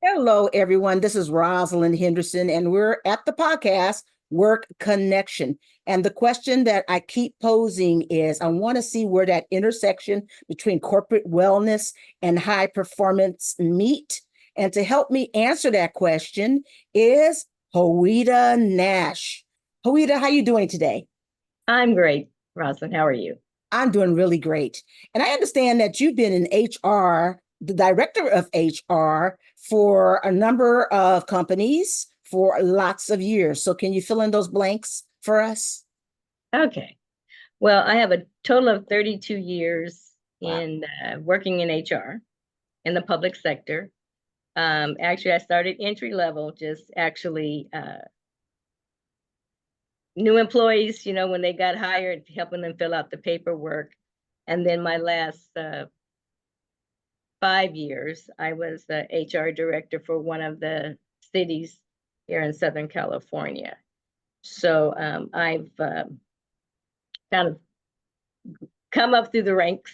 Hello, everyone. This is Rosalind Henderson, and we're at the podcast Work Connection. And the question that I keep posing is I want to see where that intersection between corporate wellness and high performance meet. And to help me answer that question is Haweda Nash. Haweda, how you doing today? I'm great, Rosalind. How are you? I'm doing really great. And I understand that you've been in HR, the director of HR for a number of companies for lots of years. So can you fill in those blanks for us? Okay. Well, I have a total of 32 years Wow. in working in HR in the public sector. Actually, I started entry level, just actually new employees, when they got hired, helping them fill out the paperwork. And then my last 5 years, I was the HR director for one of the cities here in Southern California. So I've kind of come up through the ranks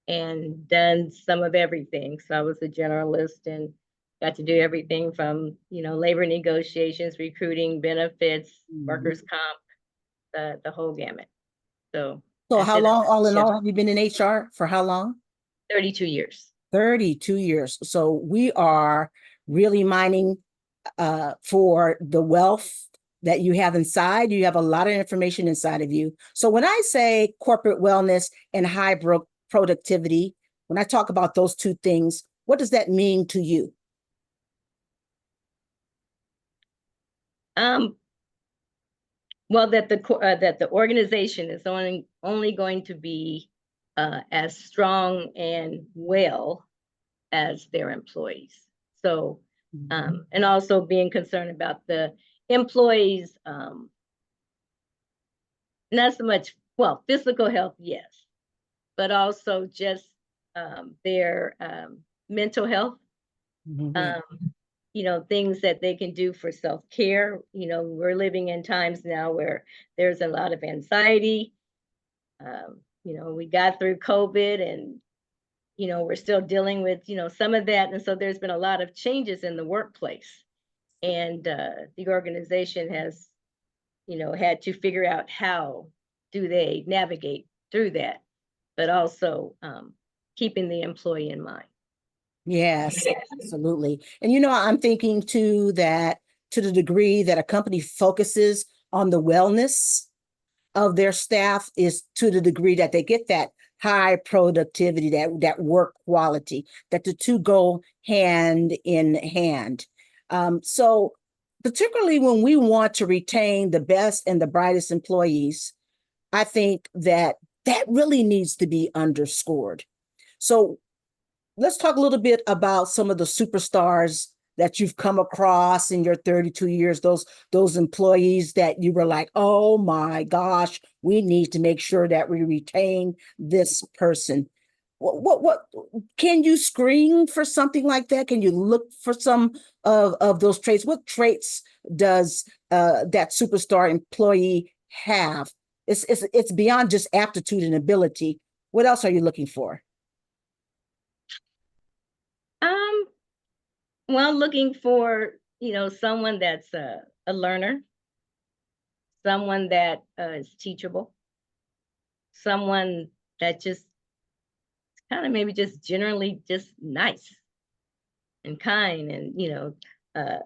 and done some of everything. So I was a generalist and got to do everything from, labor negotiations, recruiting, benefits, Mhm. workers' comp, the whole gamut. So So that's how it in a long, all in nutshell. all, have you been in HR? For how long? 32 years. 32 years. So we are really mining for the wealth that you have inside. You have a lot of information inside of you. So when I say corporate wellness and high productivity, when I talk about those two things, what does that mean to you? Um, well, that the organization is only going to be as strong and well as their employees. So, and also being concerned about the employees, not so much, well, physical health, yes, but also just their mental health, Mhm. um, things that they can do for self-care. We're living in times now where there's a lot of anxiety. We got through COVID and we're still dealing with, some of that. And so there's been a lot of changes in the workplace. And the organization has, had to figure out how do they navigate through that, but also keeping the employee in mind. Yes, absolutely. And I'm thinking too that to the degree that a company focuses on the wellness of their staff is to the degree that they get that high productivity, that work quality, that the two go hand in hand. So particularly when we want to retain the best and the brightest employees, I think that that really needs to be underscored. So let's talk a little bit about some of the superstars that you've come across in your 32 years, those employees that you were like, oh my gosh, we need to make sure that we retain this person. What can you screen for something like that? Can you look for some of those traits? What traits does that superstar employee have? It's beyond just aptitude and ability. What else are you looking for? Um, well, looking for, someone that's a learner, someone that is teachable, someone that just kind of maybe just generally just nice and kind and uh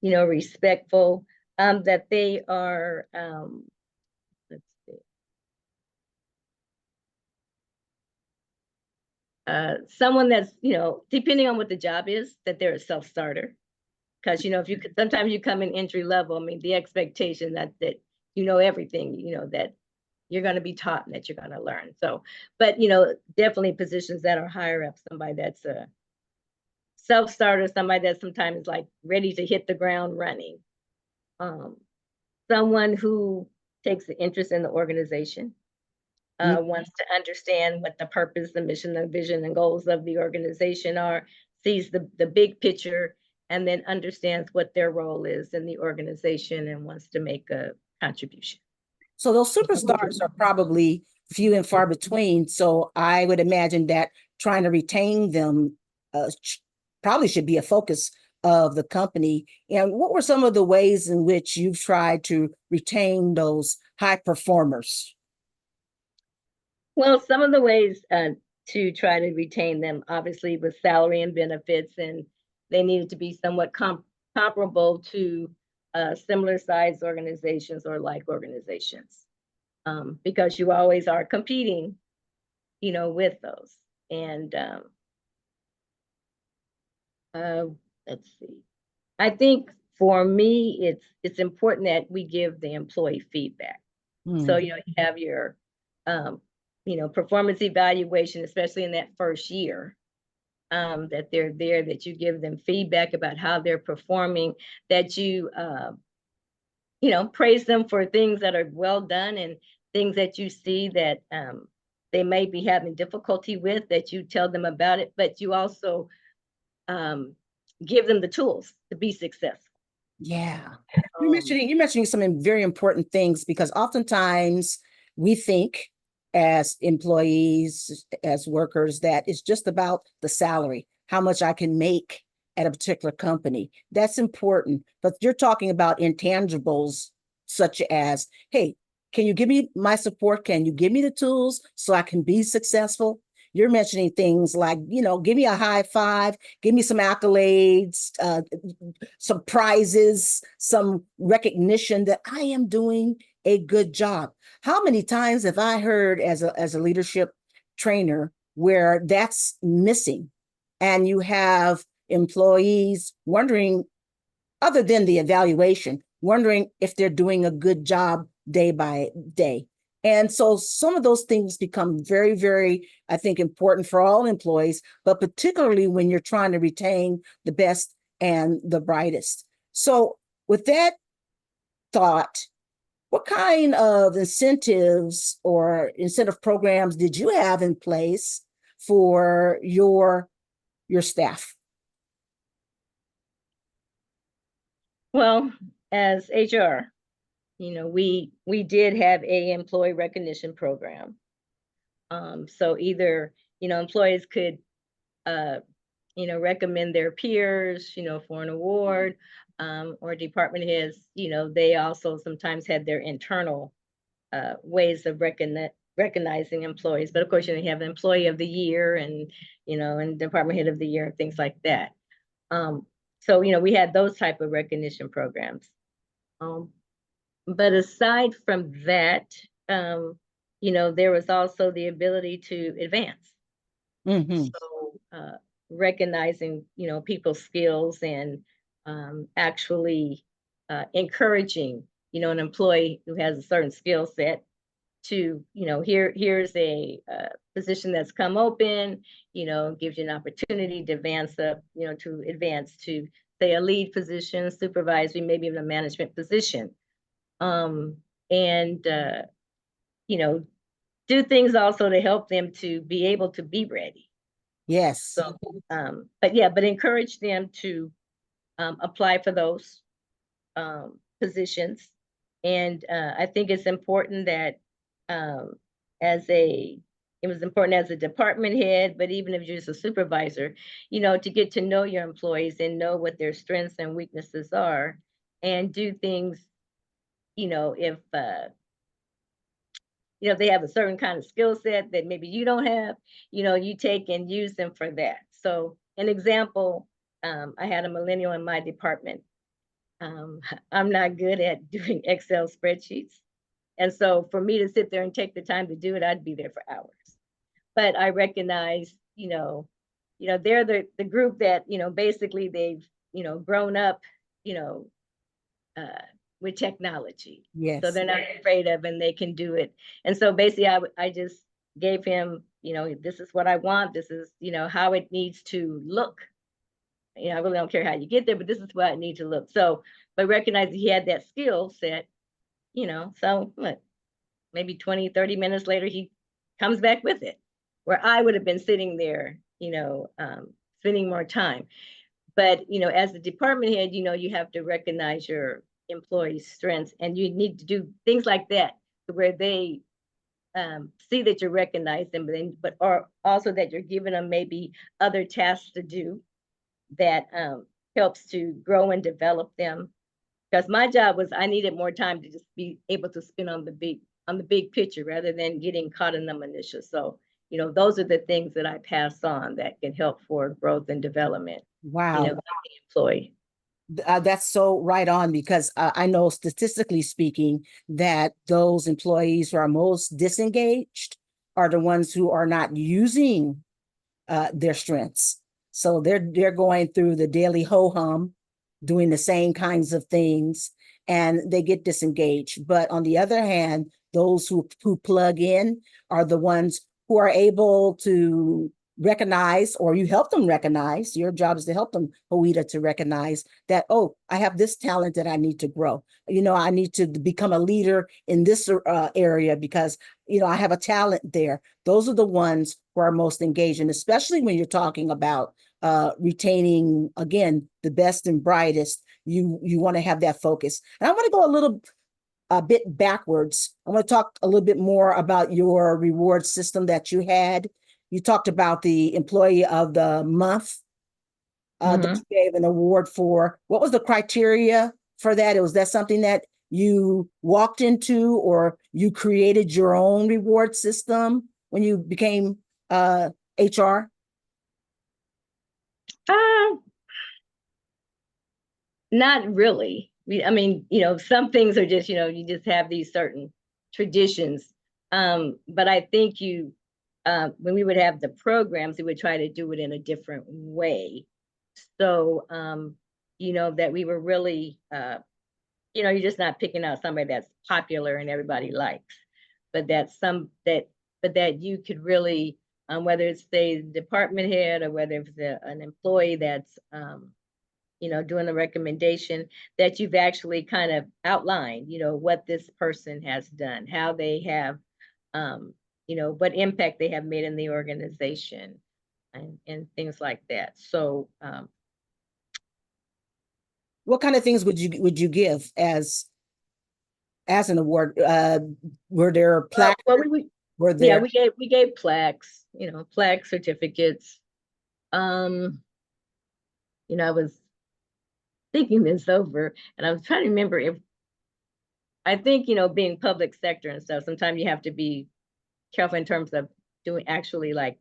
respectful, that they are let's see, someone that's depending on what the job is, that they're a self-starter. Because if you could, sometimes you come in entry level, I mean, the expectation that everything, that you're going to be taught and that you're going to learn. So, but definitely positions that are higher up, somebody that's a self-starter, somebody that's sometimes like ready to hit the ground running, um, someone who takes an interest in the organization, wants to understand what the purpose, the mission, the vision, and goals of the organization are, sees the big picture, and then understands what their role is in the organization and wants to make a contribution. So those superstars are probably few and far between. So I would imagine that trying to retain them probably should be a focus of the company. And what were some of the ways in which you've tried to retain those high performers? Well, some of the ways to try to retain them, obviously, with salary and benefits, and they needed to be somewhat comparable to similar size organizations or like organizations, because you always are competing, with those. And uh, let's see. I think for me, it's important that we give the employee feedback. So, Mm. you have your, um, performance evaluation, especially in that first year, that they're there, that you give them feedback about how they're performing, that praise them for things that are well done and things that you see that they may be having difficulty with, that you tell them about it, but you also um, give them the tools to be successful. Yeah. Um, You're mentioning some very important things because oftentimes we think as employees, as workers, that it's just about the salary, how much I can make at a particular company. That's important. But you're talking about intangibles such as, hey, can you give me my support? Can you give me the tools so I can be successful? You're mentioning things like, give me a high five, give me some accolades, some prizes, some recognition that I am doing a good job. How many times have I heard as a leadership trainer where that's missing and you have employees wondering, other than the evaluation, wondering if they're doing a good job day by day. And so some of those things become very, very, I think, important for all employees, but particularly when you're trying to retain the best and the brightest. So, with that thought, what kind of incentives or incentive programs did you have in place for your staff? well, as HR, we did have a employee recognition program. So either, employees could uh, recommend their peers, for an award, or department heads, they also sometimes had their internal ways of recognizing employees. But of course, you have employee of the year and, and department head of the year and things like that. Um, so, we had those type of recognition programs. Um, but aside from that, there was also the ability to advance. Mm-hmm. So recognizing, people's skills and actually encouraging, an employee who has a certain skill set to, here's a position that's come open, gives you an opportunity to advance up, to advance to say a lead position, supervisory, maybe even a management position. Um, and you know, do things also to help them to be able to be ready. Yes. So, but encourage them to apply for those positions. And I think it's important that um, as a, it was important as a department head, but even if you're just a supervisor, to get to know your employees and know what their strengths and weaknesses are, and do things, if they have a certain kind of skill set that maybe you don't have, you take and use them for that. So an example, I had a millennial in my department. Um, I'm not good at doing Excel spreadsheets. And so for me to sit there and take the time to do it, I'd be there for hours. But I recognize, they're the group that, basically they've, grown up, you know, uh, with technology. So Yes. they're not afraid of, and they can do it. And so basically I just gave him, this is what I want. This is, how it needs to look. I really don't care how you get there, but this is what it needs to look. So, but recognize he had that skill set, so look, maybe 20, 30 minutes later, he comes back with it, where I would have been sitting there, spending more time. But, as a department head, you have to recognize your employees' strengths, and you need to do things like that where they see that you recognize them, but or also that you're giving them maybe other tasks to do, that helps to grow and develop them. Because my job was, I needed more time to just be able to spin on the big picture rather than getting caught in the minutia. So, those are the things that I pass on that can help for growth and development, Wow. of the employee. That's so right on because I know statistically speaking that those employees who are most disengaged are the ones who are not using their strengths. So they're going through the daily ho hum, doing the same kinds of things, and they get disengaged. But on the other hand, those who plug in are the ones who are able to recognize, or you help them recognize. Your job is to help them, Haweda, to recognize that, oh, I have this talent that I need to grow. I need to become a leader in this area because I have a talent there. Those are the ones who are most engaged, and especially when you're talking about retaining, again, the best and brightest. You want to have that focus. And I want to go a bit backwards. I want to talk a little bit more about your reward system that you had. You talked about the employee of the month that you gave an award for. What was the criteria for that? Was that something that you walked into, or you created your own reward system when you became HR? Not really. I mean, some things are just, you just have these certain traditions. But I think when we would have the programs, we would try to do it in a different way. So, that we were really, you're just not picking out somebody that's popular and everybody likes, but that you could really, whether it's the department head or whether it's an employee that's, doing the recommendation, that you've actually kind of outlined, what this person has done, how they have, what impact they have made in the organization and things like that. So, what kind of things would you give as an award? Were there plaques? well, Were yeah, there? we gave plaques, plaque certificates. I was thinking this over, and I was trying to remember if I think, being public sector and stuff, sometimes you have to be careful in terms of doing actually like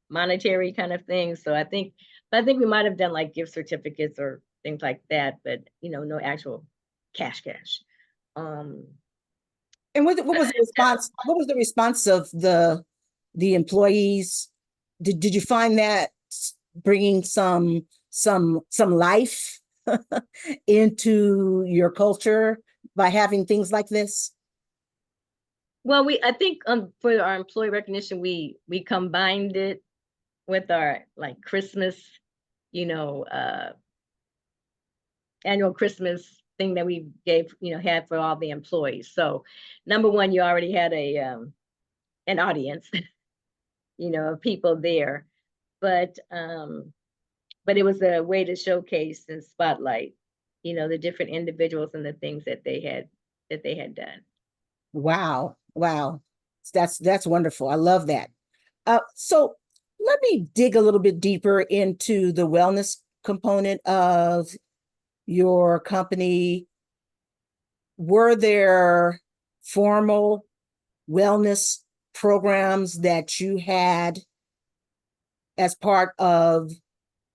monetary kind of things. So I think we might have done like gift certificates or things like that, but no actual cash. Um, And what was the response? What was the response of the employees? Did you find that bringing some life into your culture by having things like this? well, I think for our employee recognition, we combined it with our like Christmas, you know, uh, annual Christmas thing that we had for all the employees. So number one, you already had an audience, of people there, but it was a way to showcase and spotlight, the different individuals and the things that they had done. Wow, wow, that's wonderful. I love that. So let me dig a little bit deeper into the wellness component of your company. Were there formal wellness programs that you had as part uh,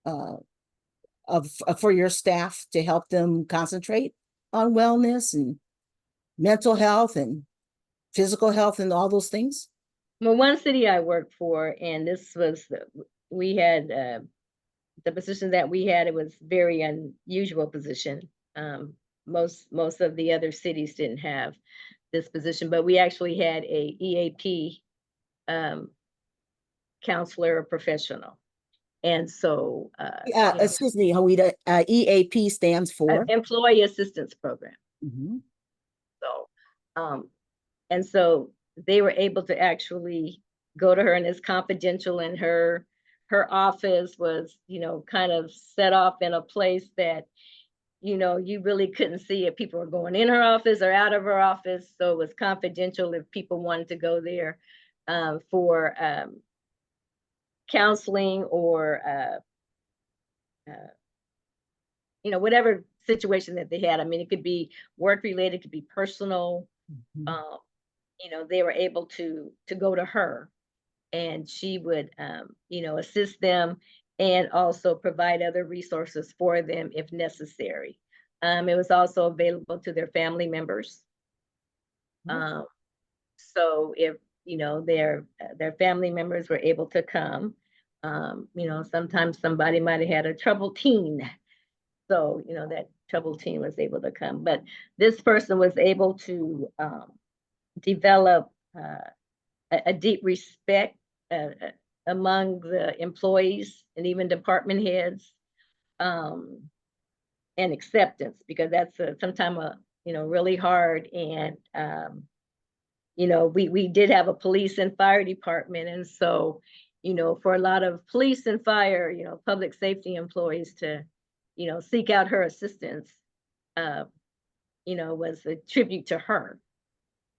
of for your staff to help them concentrate on wellness and mental health and physical health and all those things? Well, one city I worked for, and this was we had the position that we had. It was very unusual position. Most of the other cities didn't have this position, but we actually had a EAP um, counselor or professional. And so, Excuse me, Haweda, EAP stands for? employee assistance program. Mhm. So, um, and so they were able to actually go to her, and it's confidential. And her office was, kind of set off in a place that, you really couldn't see if people were going in her office or out of her office. So it was confidential if people wanted to go there for counseling or whatever situation that they had. I mean, it could be work related, it could be personal. Mhm. They were able to go to her, and she would, assist them and also provide other resources for them if necessary. It was also available to their family members. Um, so if their family members were able to come, sometimes somebody might have had a troubled teen, so that troubled teen was able to come. But this person was able to develop a deep respect among the employees and even department heads, um, and acceptance, because that's sometimes really hard. And we did have a police and fire department, and so for a lot of police and fire, public safety employees to seek out her assistance, uh, was a tribute to her,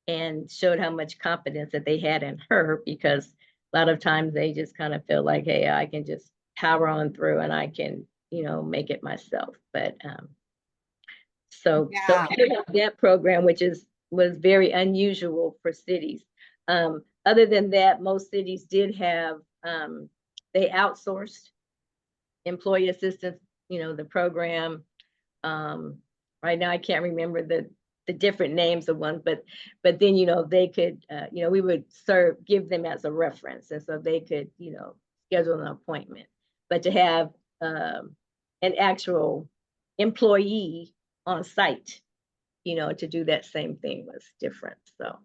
and showed how much confidence that they had in her, because a lot of times they just kind of feel like, hey, I can just power on through and I can, make it myself. But so Yeah. that program, which was very unusual for cities. Other than that, most cities did have, they outsourced employee assistance, the program. Right now I can't remember the different names of one, but then they could, we would give them as a reference, and so they could schedule an appointment. But to have an actual employee on site, to do that same thing was different. So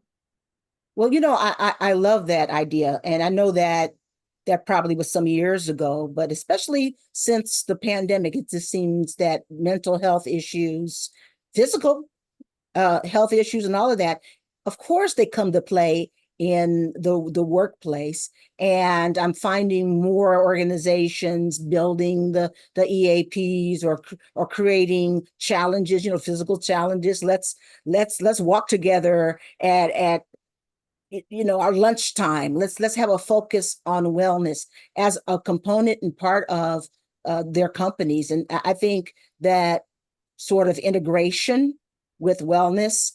Well, I love that idea. And I know that that probably was some years ago, but especially since the pandemic, it just seems that mental health issues, physical health issues, and all of that, of course, they come to play in the workplace. And I'm finding more organizations building the EAPs, or creating challenges, physical challenges. Let's walk together at our lunchtime. Let's have a focus on wellness as a component and part of their companies. And I think that sort of integration with wellness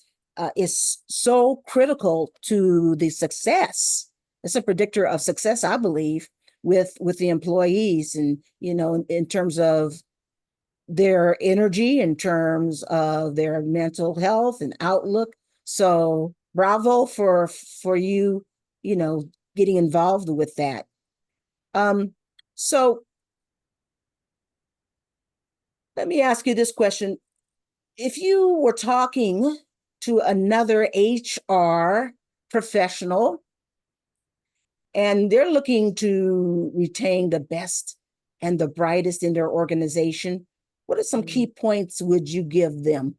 is so critical to the success. It's a predictor of success, I believe, with the employees, and in terms of their energy, in terms of their mental health and outlook. So bravo for you, getting involved with that. So let me ask you this question. If you were talking to another HR professional and they're looking to retain the best and the brightest in their organization, what are some key points would you give them?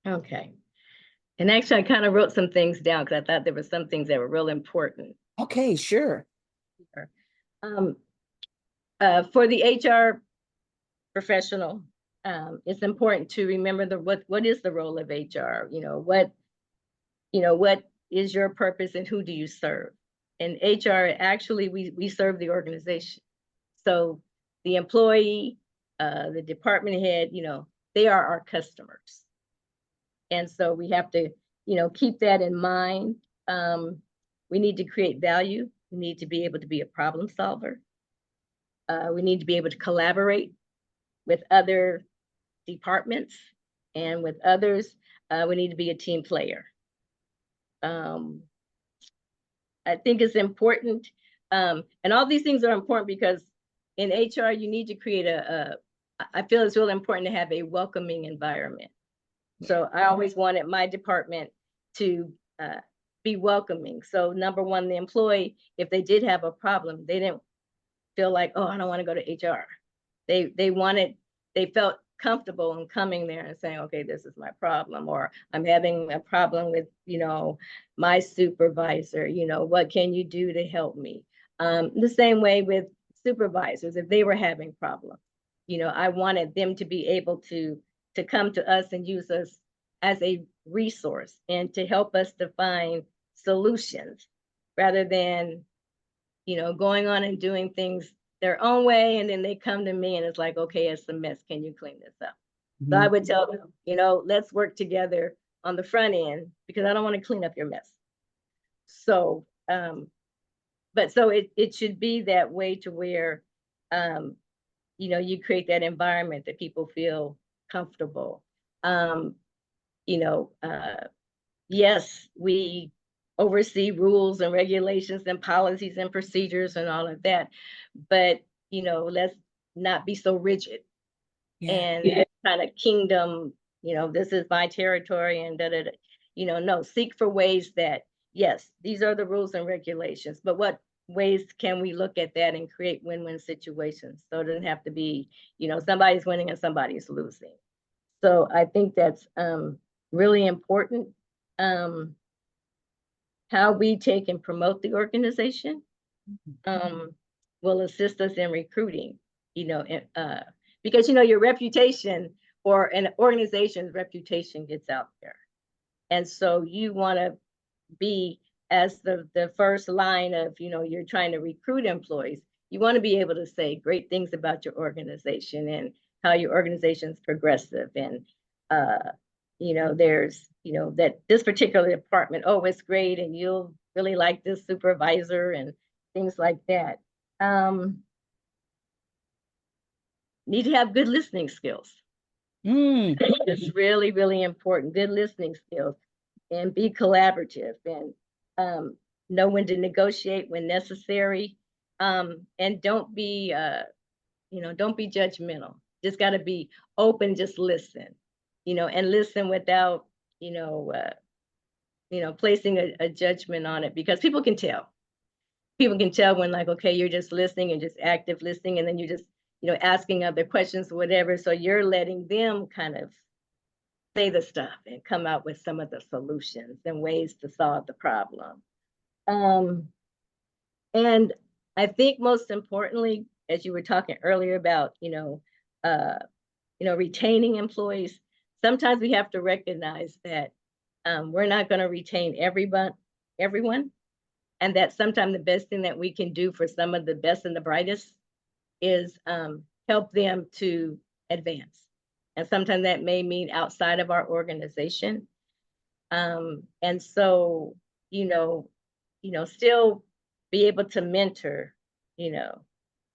okay. And actually, I kind of wrote some things down because I thought there were some things that were real important. Okay, sure. Um, for the HR professional, it's important to remember what is the role of HR. What is your purpose and who do you serve? And HR, actually, we serve the organization. So the employee, the department head, they are our customers. And so we have to, keep that in mind. We need to create value. We need to be able to be a problem solver. We need to be able to collaborate with other departments and with others. We need to be a team player. I think it's important. And all these things are important because in HR, you need to create I feel it's really important to have a welcoming environment. So I always wanted my department to be welcoming. So number one, the employee, if they did have a problem, they didn't feel like, oh, I don't want to go to HR. They felt comfortable in coming there and saying, okay, this is my problem, or I'm having a problem with, my supervisor, what can you do to help me? The same way with supervisors, if they were having problems, I wanted them to be able to come to us and use us as a resource and to help us to find solutions rather than, going on and doing things their own way, and then they come to me and it's like, okay, it's a mess. Can you clean this up? So I Mhm. would tell them, let's work together on the front end because I don't want to clean up your mess. So, but so it should be that way to where, um, you create that environment that people feel comfortable. Um, you know, yes, we oversee rules and regulations and policies and procedures and all of that, but let's not be so rigid Yeah. and kind of kingdom, this is my territory and da da da. No, seek for ways that, yes, these are the rules and regulations, but what ways can we look at that and create win-win situations? So it doesn't have to be, somebody's winning and somebody's losing. So I think that's really important. Um, how we take and promote the organization um, will assist us in recruiting, because your reputation or an organization's reputation gets out there. And so you want to be as the first line of, you're trying to recruit employees, you want to be able to say great things about your organization and how your organization's progressive and there's that this particular department, oh, it's great and you'll really like this supervisor and things like that. Need to have good listening skills. Mm. It's really, really important. Good listening skills and be collaborative and know when to negotiate when necessary. And don't be judgmental. Just got to be open, just listen, and listen without, placing a judgment on it because people can tell. People can tell when like, okay, you're just listening and just active listening, and then you're just, asking other questions or whatever. So you're letting them kind of say the stuff and come out with some of the solutions and ways to solve the problem. Um, and I think most importantly, as you were talking earlier about, retaining employees, sometimes we have to recognize that we're not going to retain everyone, and that sometimes the best thing that we can do for some of the best and the brightest is help them to advance. And sometimes that may mean outside of our organization. And so, still be able to mentor,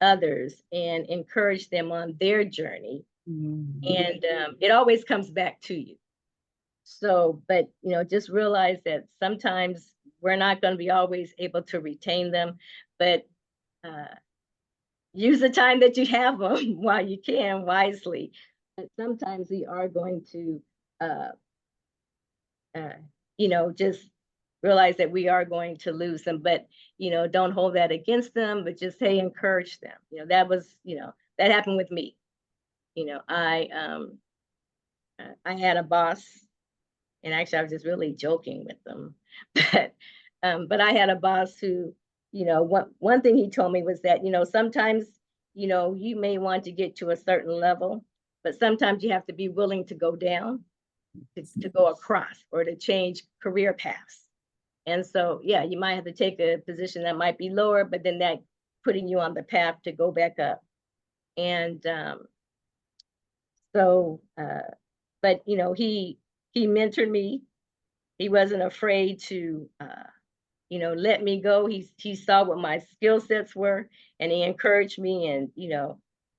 others and encourage them on their journey. Mm. And it always comes back to you. So, but, just realize that sometimes we're not going to be always able to retain them, but use the time that you have them while you can wisely. But sometimes we are going to, uh, just realize that we are going to lose them, but, don't hold that against them, but just, hey, encourage them. That was, that happened with me. I had a boss, and actually I was just really joking with them, but I had a boss who, one thing he told me was that, sometimes, you may want to get to a certain level, but sometimes you have to be willing to go down, to go across or to change career paths. And so, yeah, you might have to take a position that might be lower, but then that putting you on the path to go back up. And so, but he mentored me. He wasn't afraid to let me go. He saw what my skill sets were, and he encouraged me and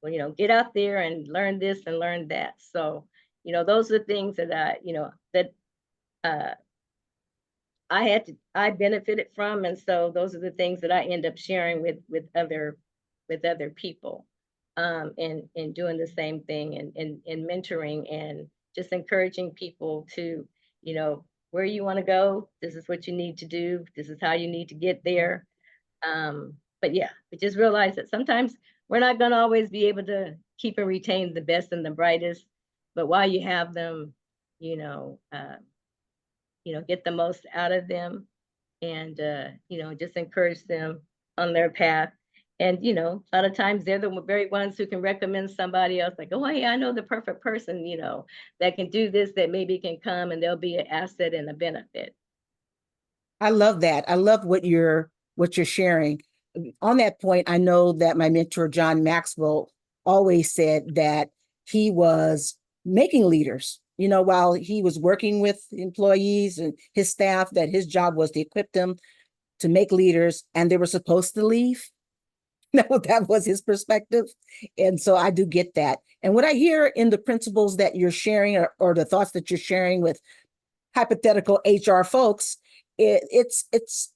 well, get out there and learn this and learn that. So those are things that uh I benefited from, and so those are the things that I end up sharing with other people, and doing the same thing and mentoring and just encouraging people to, where you want to go. This is what you need to do. This is how you need to get there. But yeah, but just realize that sometimes we're not going to always be able to keep and retain the best and the brightest, but while you have them, you know, uh, get the most out of them and just encourage them on their path. And a lot of times they're the very ones who can recommend somebody else, like, oh, hey, I know the perfect person, that can do this, that maybe can come and they'll be an asset and a benefit. I love that. I love what you're sharing. on that point, I know that my mentor, John Maxwell, always said that he was making leaders. You know, while he was working with employees and his staff, that his job was to equip them to make leaders, and they were supposed to leave. That was his perspective. And so I do get that. And what I hear in the principles that you're sharing, or the thoughts that you're sharing with hypothetical HR folks, it's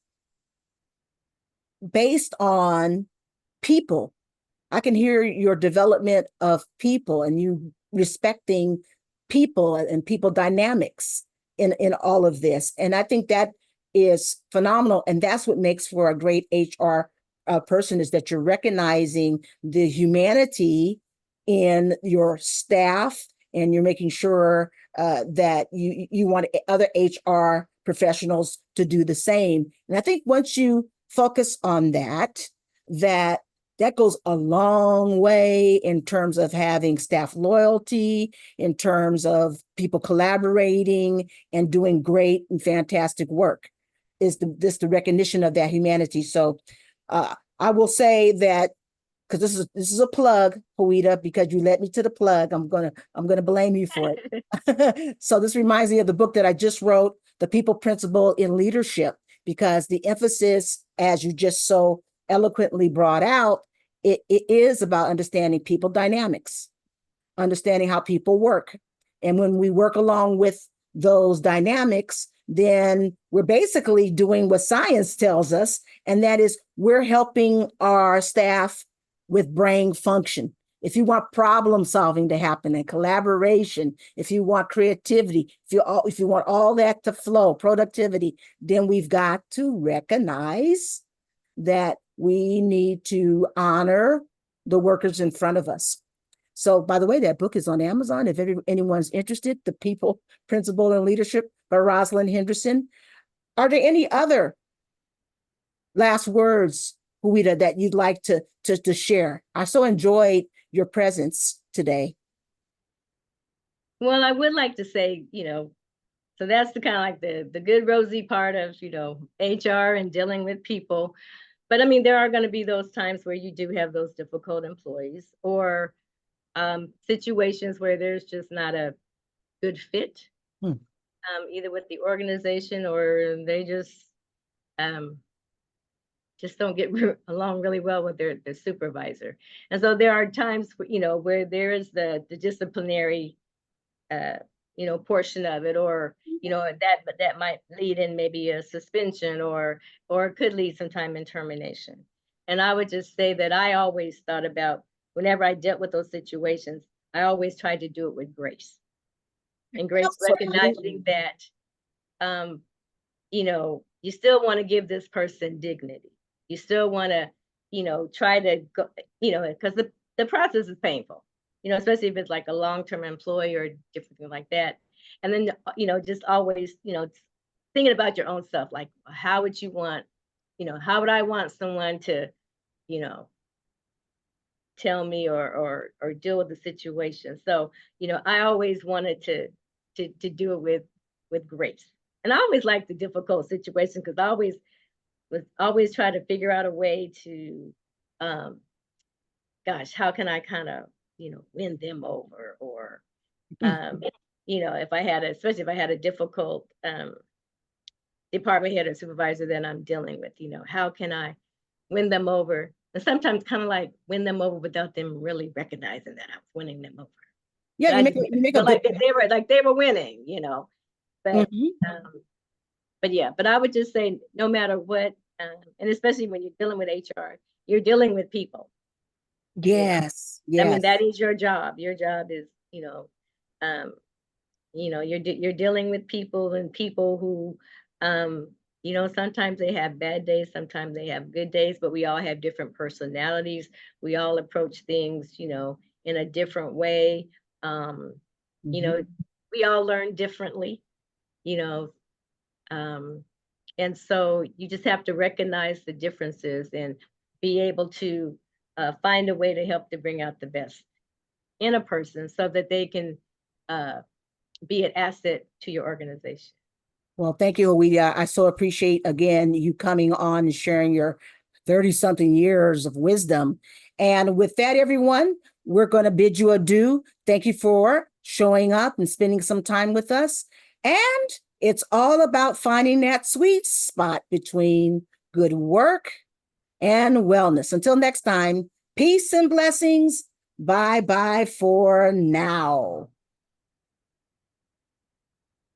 based on people. I can hear your development of people and you respecting people and people dynamics in all of this. And I think that is phenomenal. And that's what makes for a great HR person, is that you're recognizing the humanity in your staff, and you're making sure that you want other HR professionals to do the same. And I think once you focus on that, that goes a long way in terms of having staff loyalty, in terms of people collaborating and doing great and fantastic work, is the recognition of that humanity. So I will say that, because this is a plug, Haweda, because you led me to the plug. I'm gonna blame you for it. So this reminds me of the book that I just wrote, The People Principle in Leadership, because the emphasis, as you just so eloquently brought out, it is about understanding people dynamics, understanding how people work. And when we work along with those dynamics, then we're basically doing what science tells us, and that is we're helping our staff with brain function. If you want problem solving to happen and collaboration, if you want creativity, if you want all that to flow, productivity, then we've got to recognize that we need to honor the workers in front of us. So, by the way, that book is on Amazon. If anyone's interested, The People Principle and Leadership by Rosalind Henderson. Are there any other last words, Haweda, that you'd like to share? I so enjoyed your presence today. Well, I would like to say, so that's the kind of like the good rosy part of, HR and dealing with people. But I mean, there are going to be those times where you do have those difficult employees, or situations where there's just not a good fit, either with the organization, or they just don't get along really well with their supervisor. And so there are times, where there is the disciplinary, portion of it, or, that might lead in maybe a suspension, or it could lead sometime in termination. And I would just say that I always thought about, whenever I dealt with those situations, I always tried to do it with grace. And grace, recognizing that, you still want to give this person dignity. You still want to, try to go, because the process is painful, especially if it's like a long-term employee or different thing like that. And then, just always, thinking about your own stuff, like how would you want, how would I want someone to, tell me or deal with the situation. So, I always wanted to do it with grace. And I always liked the difficult situation, because I always try to figure out a way to, how can I kind of, win them over, or, especially if I had a difficult department head or supervisor that I'm dealing with, how can I win them over? And sometimes kind of like win them over without them really recognizing that I'm winning them over. Yeah, you make a like they were winning, But but I would just say, no matter what, and especially when you're dealing with HR, you're dealing with people. Yes, I mean, yes. that is your job. Your job is, you're dealing with people, and people who, sometimes they have bad days, sometimes they have good days, but we all have different personalities. We all approach things, in a different way. We all learn differently, and so you just have to recognize the differences and be able to find a way to help to bring out the best in a person, so that they can be an asset to your organization. Well, thank you, Haweda. I so appreciate, again, you coming on and sharing your 30 something years of wisdom. And with that, everyone, we're going to bid you adieu. Thank you for showing up and spending some time with us. And it's all about finding that sweet spot between good work and wellness. Until next time, peace and blessings. Bye bye for now.